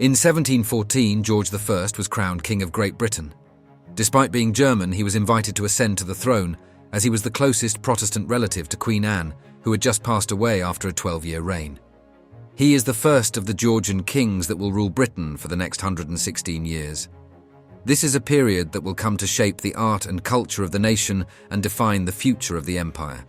In 1714, George I was crowned King of Great Britain. Despite being German, he was invited to ascend to the throne, as he was the closest Protestant relative to Queen Anne, who had just passed away after a 12-year reign. He is the first of the Georgian kings that will rule Britain for the next 116 years. This is a period that will come to shape the art and culture of the nation and define the future of the empire.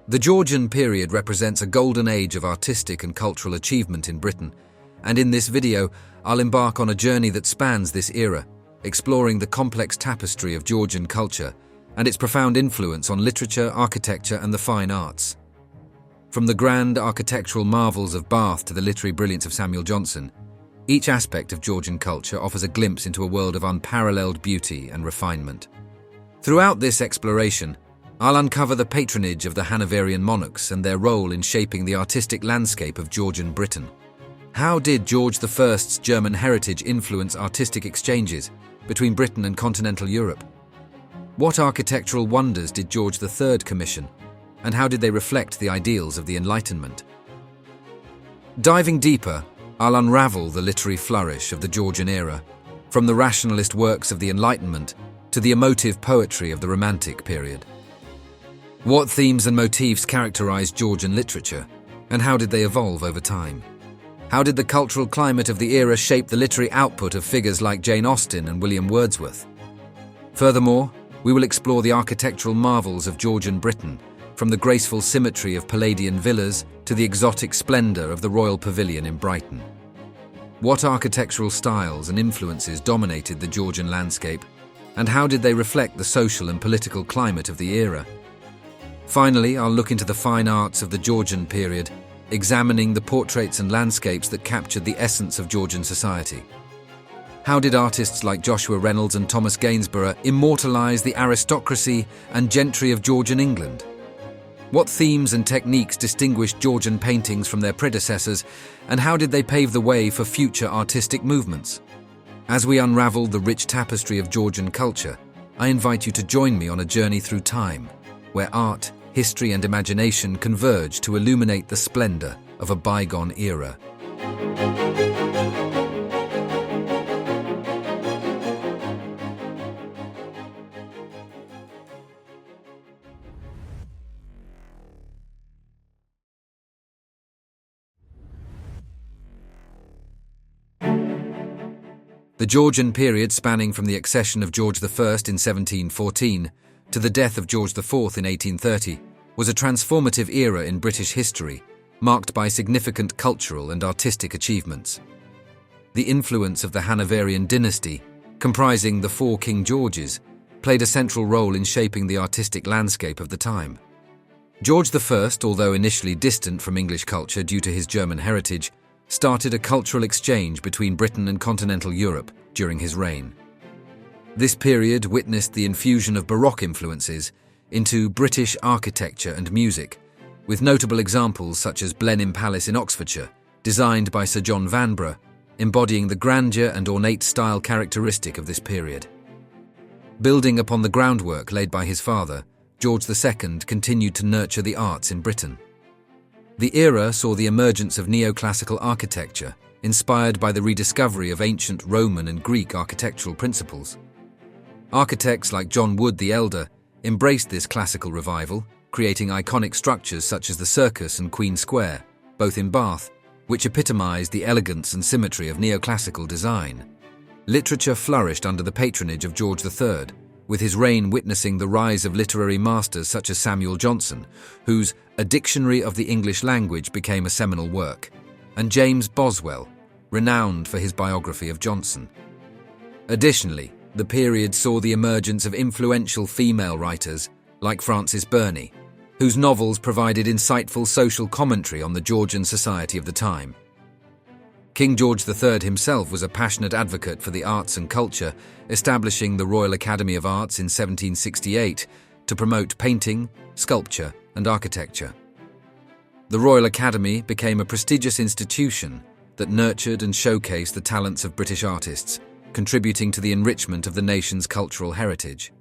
The Georgian period represents a golden age of artistic and cultural achievement in Britain, and in this video, I'll embark on a journey that spans this era, exploring the complex tapestry of Georgian culture and its profound influence on literature, architecture, and the fine arts. From the grand architectural marvels of Bath to the literary brilliance of Samuel Johnson, each aspect of Georgian culture offers a glimpse into a world of unparalleled beauty and refinement. Throughout this exploration, I'll uncover the patronage of the Hanoverian monarchs and their role in shaping the artistic landscape of Georgian Britain. How did George I's German heritage influence artistic exchanges between Britain and continental Europe? What architectural wonders did George III commission, and how did they reflect the ideals of the Enlightenment? Diving deeper, I'll unravel the literary flourish of the Georgian era, from the rationalist works of the Enlightenment to the emotive poetry of the Romantic period. What themes and motifs characterized Georgian literature, and how did they evolve over time? How did the cultural climate of the era shape the literary output of figures like Jane Austen and William Wordsworth? Furthermore, we will explore the architectural marvels of Georgian Britain, from the graceful symmetry of Palladian villas to the exotic splendour of the Royal Pavilion in Brighton. What architectural styles and influences dominated the Georgian landscape, and how did they reflect the social and political climate of the era? Finally, I'll look into the fine arts of the Georgian period, examining the portraits and landscapes that captured the essence of Georgian society. How did artists like Joshua Reynolds and Thomas Gainsborough immortalize the aristocracy and gentry of Georgian England? What themes and techniques distinguished Georgian paintings from their predecessors, and how did they pave the way for future artistic movements? As we unravel the rich tapestry of Georgian culture, I invite you to join me on a journey through time, where art, history, and imagination converge to illuminate the splendor of a bygone era. The Georgian period, spanning from the accession of George I in 1714 to the death of George IV in 1830, was a transformative era in British history, marked by significant cultural and artistic achievements. The influence of the Hanoverian dynasty, comprising the four King Georges, played a central role in shaping the artistic landscape of the time. George I, although initially distant from English culture due to his German heritage, started a cultural exchange between Britain and continental Europe during his reign. This period witnessed the infusion of Baroque influences into British architecture and music, with notable examples such as Blenheim Palace in Oxfordshire, designed by Sir John Vanbrugh, embodying the grandeur and ornate style characteristic of this period. Building upon the groundwork laid by his father, George II continued to nurture the arts in Britain. The era saw the emergence of neoclassical architecture, inspired by the rediscovery of ancient Roman and Greek architectural principles. Architects like John Wood the Elder embraced this classical revival, creating iconic structures such as the Circus and Queen Square, both in Bath, which epitomized the elegance and symmetry of neoclassical design. Literature flourished under the patronage of George III, with his reign witnessing the rise of literary masters such as Samuel Johnson, whose A Dictionary of the English Language became a seminal work, and James Boswell, renowned for his biography of Johnson. Additionally, the period saw the emergence of influential female writers like Frances Burney, whose novels provided insightful social commentary on the Georgian society of the time. King George III himself was a passionate advocate for the arts and culture, establishing the Royal Academy of Arts in 1768 to promote painting, sculpture, and architecture. The Royal Academy became a prestigious institution that nurtured and showcased the talents of British artists, contributing to the enrichment of the nation's cultural heritage.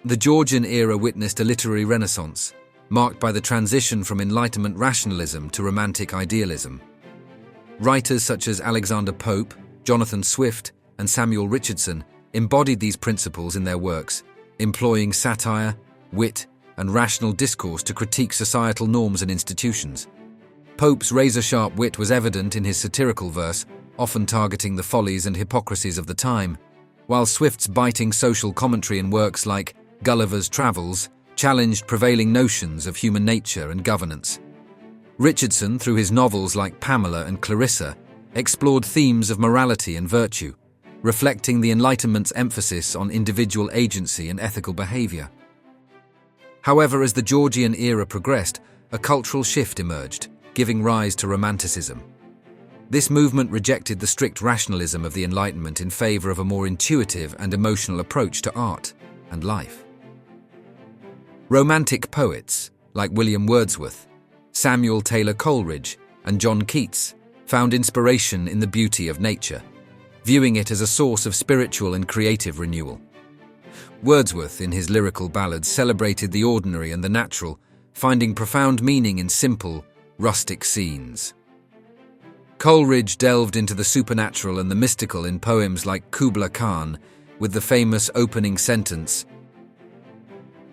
The Georgian era witnessed a literary renaissance, marked by the transition from Enlightenment rationalism to Romantic idealism. Writers such as Alexander Pope, Jonathan Swift, and Samuel Richardson embodied these principles in their works, employing satire, wit, and rational discourse to critique societal norms and institutions. Pope's razor-sharp wit was evident in his satirical verse, often targeting the follies and hypocrisies of the time, while Swift's biting social commentary in works like Gulliver's Travels challenged prevailing notions of human nature and governance. Richardson, through his novels like Pamela and Clarissa, explored themes of morality and virtue, reflecting the Enlightenment's emphasis on individual agency and ethical behavior. However, as the Georgian era progressed, a cultural shift emerged, giving rise to Romanticism. This movement rejected the strict rationalism of the Enlightenment in favor of a more intuitive and emotional approach to art and life. Romantic poets, like William Wordsworth, Samuel Taylor Coleridge, and John Keats, found inspiration in the beauty of nature, viewing it as a source of spiritual and creative renewal. Wordsworth, in his lyrical ballads, celebrated the ordinary and the natural, finding profound meaning in simple, rustic scenes. Coleridge delved into the supernatural and the mystical in poems like Kubla Khan, with the famous opening sentence,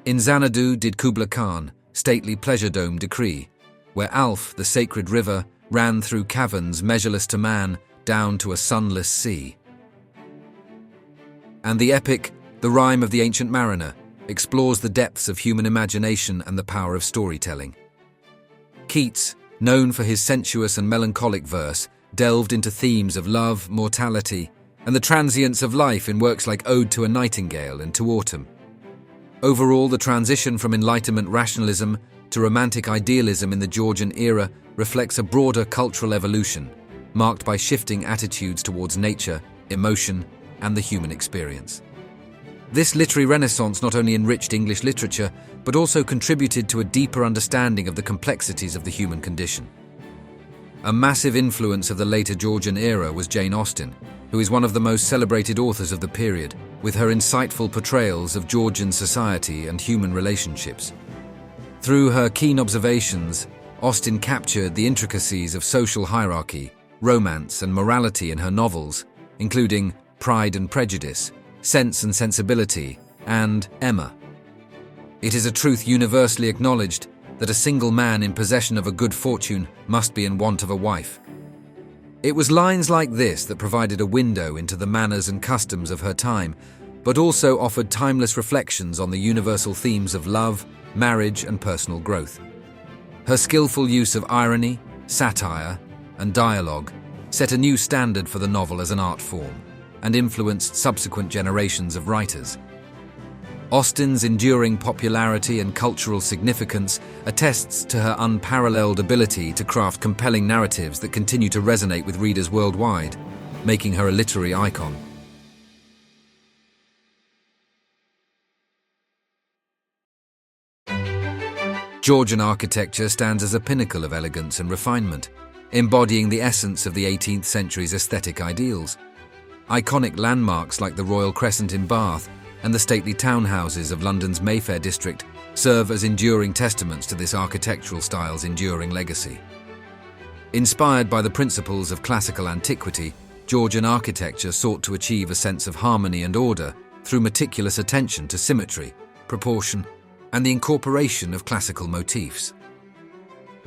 "In Xanadu did Kubla Khan stately pleasure dome decree, where Alph, the sacred river, ran through caverns measureless to man, down to a sunless sea." And the epic, The Rime of the Ancient Mariner, explores the depths of human imagination and the power of storytelling. Keats, known for his sensuous and melancholic verse, delved into themes of love, mortality, and the transience of life in works like Ode to a Nightingale and To Autumn. Overall, the transition from Enlightenment rationalism to Romantic idealism in the Georgian era reflects a broader cultural evolution, marked by shifting attitudes towards nature, emotion, and the human experience. This literary renaissance not only enriched English literature, but also contributed to a deeper understanding of the complexities of the human condition. A massive influence of the later Georgian era was Jane Austen, who is one of the most celebrated authors of the period, with her insightful portrayals of Georgian society and human relationships. Through her keen observations, Austen captured the intricacies of social hierarchy, romance, and morality in her novels, including Pride and Prejudice, Sense and Sensibility, and Emma. It is a truth universally acknowledged that a single man in possession of a good fortune must be in want of a wife. It was lines like this that provided a window into the manners and customs of her time, but also offered timeless reflections on the universal themes of love, marriage, and personal growth. Her skillful use of irony, satire, and dialogue set a new standard for the novel as an art form, and influenced subsequent generations of writers. Austen's enduring popularity and cultural significance attests to her unparalleled ability to craft compelling narratives that continue to resonate with readers worldwide, making her a literary icon. Georgian architecture stands as a pinnacle of elegance and refinement, embodying the essence of the 18th century's aesthetic ideals. Iconic landmarks like the Royal Crescent in Bath and the stately townhouses of London's Mayfair district serve as enduring testaments to this architectural style's enduring legacy. Inspired by the principles of classical antiquity, Georgian architecture sought to achieve a sense of harmony and order through meticulous attention to symmetry, proportion, and the incorporation of classical motifs.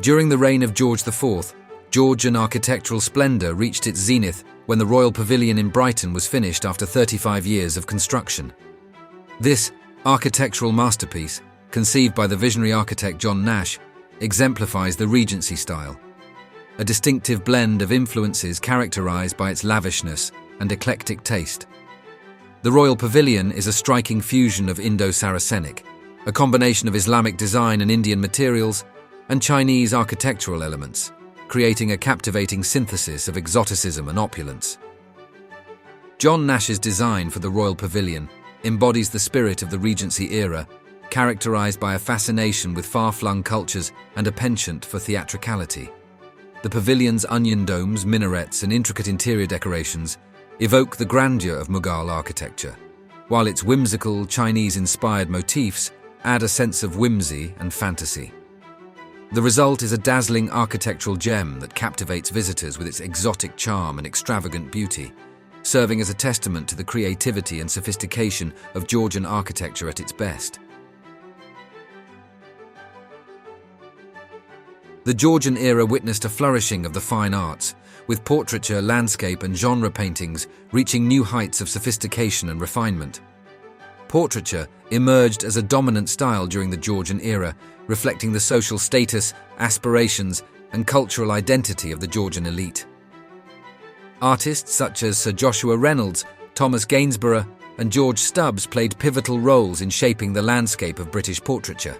During the reign of George IV, Georgian architectural splendour reached its zenith when the Royal Pavilion in Brighton was finished after 35 years of construction. This architectural masterpiece, conceived by the visionary architect John Nash, exemplifies the Regency style, a distinctive blend of influences characterised by its lavishness and eclectic taste. The Royal Pavilion is a striking fusion of Indo-Saracenic, a combination of Islamic design and Indian materials, and Chinese architectural elements, creating a captivating synthesis of exoticism and opulence. John Nash's design for the Royal Pavilion embodies the spirit of the Regency era, characterized by a fascination with far-flung cultures and a penchant for theatricality. The pavilion's onion domes, minarets, and intricate interior decorations evoke the grandeur of Mughal architecture, while its whimsical, Chinese-inspired motifs add a sense of whimsy and fantasy. The result is a dazzling architectural gem that captivates visitors with its exotic charm and extravagant beauty, serving as a testament to the creativity and sophistication of Georgian architecture at its best. The Georgian era witnessed a flourishing of the fine arts, with portraiture, landscape and genre paintings reaching new heights of sophistication and refinement. Portraiture emerged as a dominant style during the Georgian era, reflecting the social status, aspirations and cultural identity of the Georgian elite. Artists such as Sir Joshua Reynolds, Thomas Gainsborough and George Stubbs played pivotal roles in shaping the landscape of British portraiture.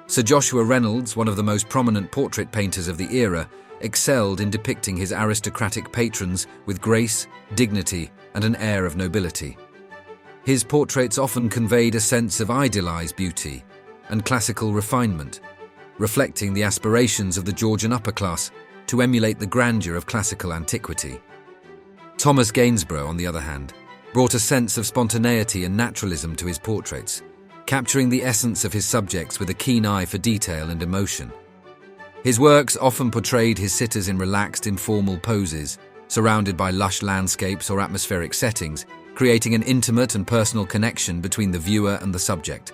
Sir Joshua Reynolds, one of the most prominent portrait painters of the era, excelled in depicting his aristocratic patrons with grace, dignity and an air of nobility. His portraits often conveyed a sense of idealized beauty and classical refinement, reflecting the aspirations of the Georgian upper class to emulate the grandeur of classical antiquity. Thomas Gainsborough, on the other hand, brought a sense of spontaneity and naturalism to his portraits, capturing the essence of his subjects with a keen eye for detail and emotion. His works often portrayed his sitters in relaxed, informal poses, surrounded by lush landscapes or atmospheric settings, creating an intimate and personal connection between the viewer and the subject.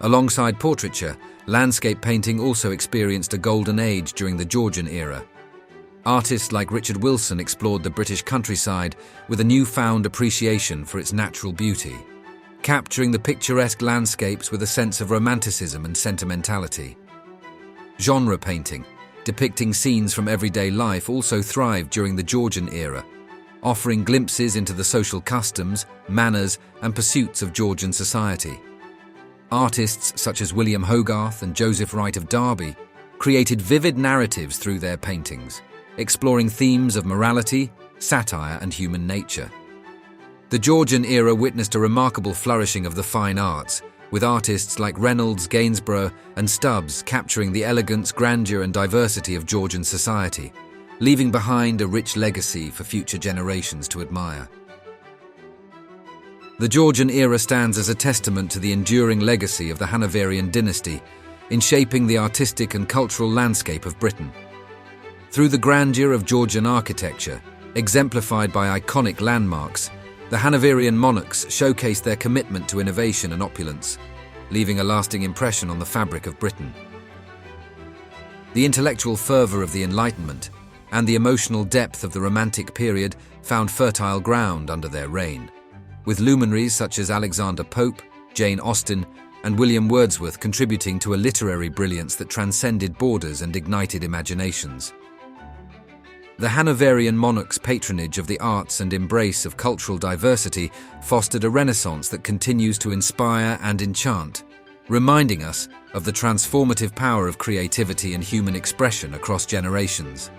Alongside portraiture, landscape painting also experienced a golden age during the Georgian era. Artists like Richard Wilson explored the British countryside with a newfound appreciation for its natural beauty, capturing the picturesque landscapes with a sense of romanticism and sentimentality. Genre painting, depicting scenes from everyday life, also thrived during the Georgian era, offering glimpses into the social customs, manners and pursuits of Georgian society. Artists such as William Hogarth and Joseph Wright of Derby created vivid narratives through their paintings, exploring themes of morality, satire and human nature. The Georgian era witnessed a remarkable flourishing of the fine arts, with artists like Reynolds, Gainsborough and Stubbs capturing the elegance, grandeur and diversity of Georgian society, leaving behind a rich legacy for future generations to admire. The Georgian era stands as a testament to the enduring legacy of the Hanoverian dynasty in shaping the artistic and cultural landscape of Britain. Through the grandeur of Georgian architecture, exemplified by iconic landmarks, the Hanoverian monarchs showcased their commitment to innovation and opulence, leaving a lasting impression on the fabric of Britain. The intellectual fervour of the Enlightenment and the emotional depth of the Romantic period found fertile ground under their reign, with luminaries such as Alexander Pope, Jane Austen, and William Wordsworth contributing to a literary brilliance that transcended borders and ignited imaginations. The Hanoverian monarchs' patronage of the arts and embrace of cultural diversity fostered a renaissance that continues to inspire and enchant, reminding us of the transformative power of creativity and human expression across generations.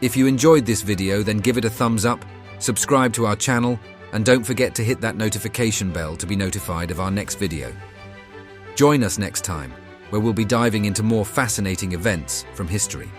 If you enjoyed this video, then give it a thumbs up, subscribe to our channel, and don't forget to hit that notification bell to be notified of our next video. Join us next time, where we'll be diving into more fascinating events from history.